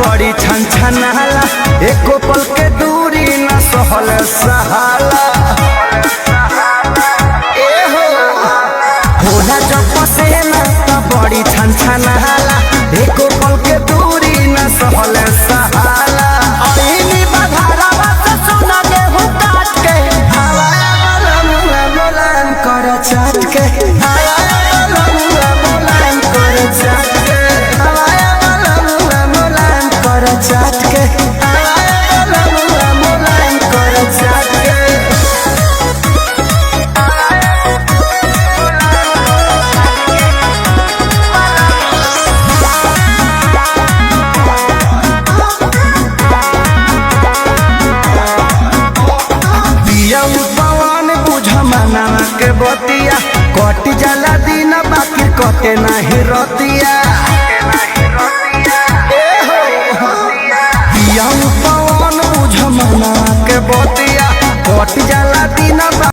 बड़ी छन छनाला, एको पल के दूरी न सहल सहाला। ए होला जब पसेना त बड़ी छन छनाला, एको पल के दूरी न सहल सहाला। अइनी बधारावा से सुना गेहूं काट के, हवाया बलमुआ बोलान कर चाट के, हवाया बलमुआ बोलान कर चाट के, हवाया बलमुआ बोलान कर चाट के, हवाया बलमुआ बोलान कर चाट के। पवन बुझ मना के बतिया, कट जाला दिन बाकी कटे नहीं रतिया।